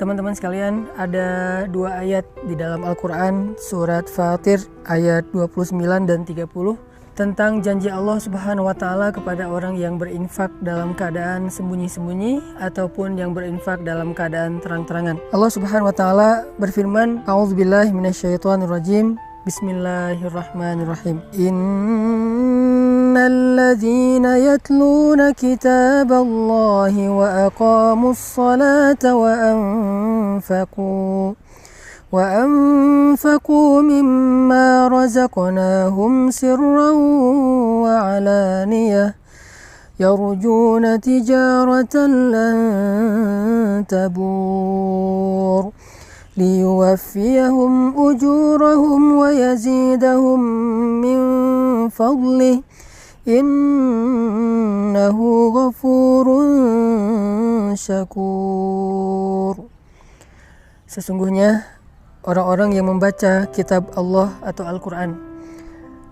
Teman-teman sekalian, ada dua ayat di dalam Al-Quran, surat Fatir ayat 29 dan 30 tentang janji Allah Subhanahu wa Ta'ala kepada orang yang berinfak dalam keadaan sembunyi-sembunyi ataupun yang berinfak dalam keadaan terang-terangan. Allah Subhanahu wa Ta'ala berfirman, A'udzubillahi minasyaitonirrajim. Bismillahirrahmanirrahim. Innalladzina yatluna kitaballahi wa aqamus salata wa anfaqu mimma razaqnahum sirran wa alaniyah yarjuna tijaratan lan tabur liyuwaffiyahum ujurahum wa yazidahum min fadlih innahu ghafurun syakur. Sesungguhnya orang-orang yang membaca kitab Allah atau Al-Quran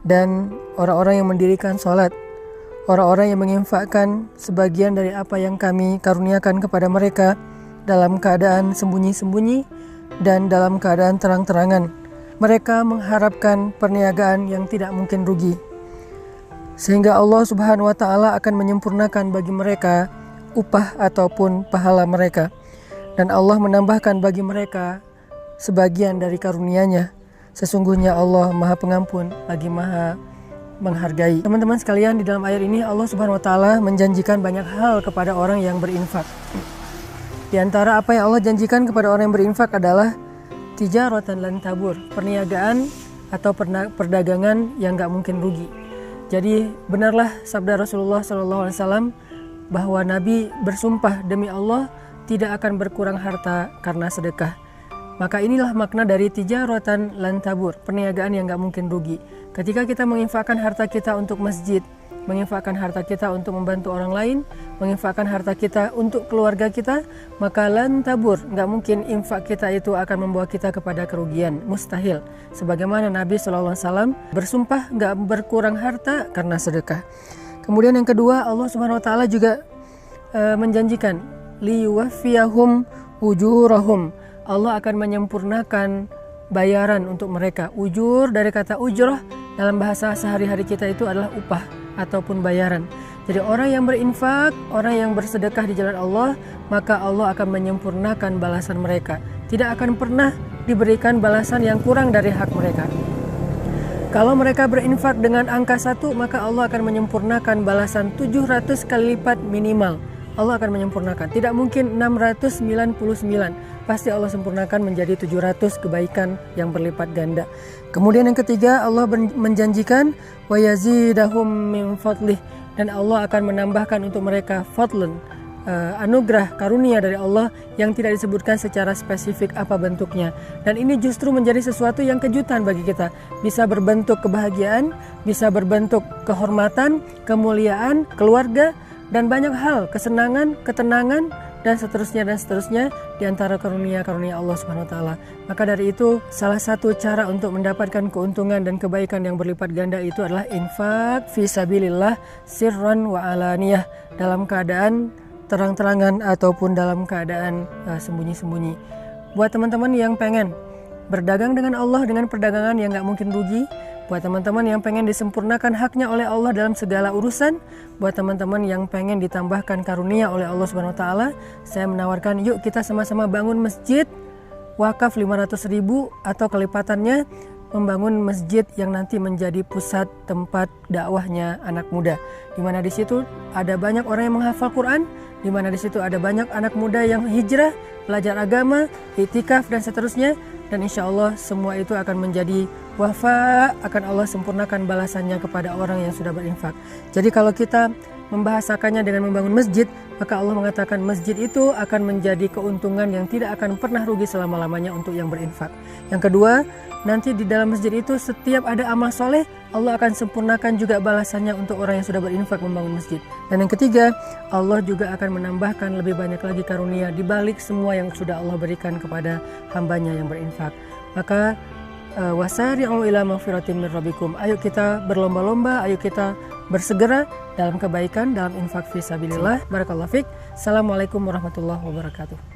dan orang-orang yang mendirikan sholat, orang-orang yang menginfakkan sebagian dari apa yang kami karuniakan kepada mereka dalam keadaan sembunyi-sembunyi dan dalam keadaan terang-terangan, mereka mengharapkan perniagaan yang tidak mungkin rugi, sehingga Allah Subhanahu wa Ta'ala akan menyempurnakan bagi mereka upah ataupun pahala mereka, dan Allah menambahkan bagi mereka sebagian dari karunia-Nya. Sesungguhnya Allah Maha Pengampun lagi Maha menghargai. Teman-teman sekalian, di dalam ayat ini Allah Subhanahu wa Ta'ala menjanjikan banyak hal kepada orang yang berinfak. Di antara apa yang Allah janjikan kepada orang yang berinfak adalah tijaratan lan tabur, perniagaan atau perdagangan yang gak mungkin rugi. Jadi benarlah sabda Rasulullah SAW bahwa Nabi bersumpah demi Allah tidak akan berkurang harta karena sedekah. Maka inilah makna dari tijaratan lan tabur, perniagaan yang gak mungkin rugi. Ketika kita menginfakkan harta kita untuk masjid, menginfakkan harta kita untuk membantu orang lain, menginfakkan harta kita untuk keluarga kita, maka lan tabur, gak mungkin infak kita itu akan membawa kita kepada kerugian, mustahil. Sebagaimana Nabi SAW bersumpah gak berkurang harta karena sedekah. Kemudian yang kedua, Allah Subhanahu wa Ta'ala juga menjanjikan liyuwaffiyahum ujurahum, Allah akan menyempurnakan bayaran untuk mereka. Ujur dari kata ujrah dalam bahasa sehari-hari kita itu adalah upah ataupun bayaran. Jadi orang yang berinfak, orang yang bersedekah di jalan Allah, maka Allah akan menyempurnakan balasan mereka. Tidak akan pernah diberikan balasan yang kurang dari hak mereka. Kalau mereka berinfak dengan angka 1, maka Allah akan menyempurnakan balasan 700 kali lipat minimal. Allah akan menyempurnakan. Tidak mungkin 699. Pasti Allah sempurnakan menjadi 700 kebaikan yang berlipat ganda. Kemudian yang ketiga, Allah menjanjikan wa yazidahum min fadlih, dan Allah akan menambahkan untuk mereka fadlun, anugerah karunia dari Allah yang tidak disebutkan secara spesifik apa bentuknya. Dan ini justru menjadi sesuatu yang kejutan bagi kita. Bisa berbentuk kebahagiaan, bisa berbentuk kehormatan, kemuliaan, keluarga, dan banyak hal, kesenangan, ketenangan, dan seterusnya di antara karunia-karunia Allah Subhanahu wa Ta'ala. Maka dari itu, salah satu cara untuk mendapatkan keuntungan dan kebaikan yang berlipat ganda itu adalah infak fi sabilillah sirran wa alaniyah, dalam keadaan terang-terangan ataupun dalam keadaan sembunyi-sembunyi. Buat teman-teman yang pengen berdagang dengan Allah dengan perdagangan yang gak mungkin rugi, buat teman-teman yang pengen disempurnakan haknya oleh Allah dalam segala urusan, buat teman-teman yang pengen ditambahkan karunia oleh Allah Subhanahu wa Ta'ala, saya menawarkan yuk kita sama-sama bangun masjid wakaf 500.000 atau kelipatannya, membangun masjid yang nanti menjadi pusat tempat dakwahnya anak muda, di mana di situ ada banyak orang yang menghafal Quran, di mana di situ ada banyak anak muda yang hijrah, belajar agama, iktikaf dan seterusnya. Dan insya Allah semua itu akan menjadi wafa, akan Allah sempurnakan balasannya kepada orang yang sudah berinfak. Jadi kalau kita membahasakannya dengan membangun masjid, maka Allah mengatakan masjid itu akan menjadi keuntungan yang tidak akan pernah rugi selama-lamanya untuk yang berinfak. Yang kedua, nanti di dalam masjid itu setiap ada amal soleh, Allah akan sempurnakan juga balasannya untuk orang yang sudah berinfak membangun masjid. Dan yang ketiga, Allah juga akan menambahkan lebih banyak lagi karunia di balik semua yang sudah Allah berikan kepada hambanya yang berinfak. Maka wasari'u ila maghfiratin min rabbikum. Ayo kita berlomba-lomba, ayo kita bersegera dalam kebaikan, dalam infak fi sabilillah. Barakallahu fiik. Assalamualaikum warahmatullahi wabarakatuh.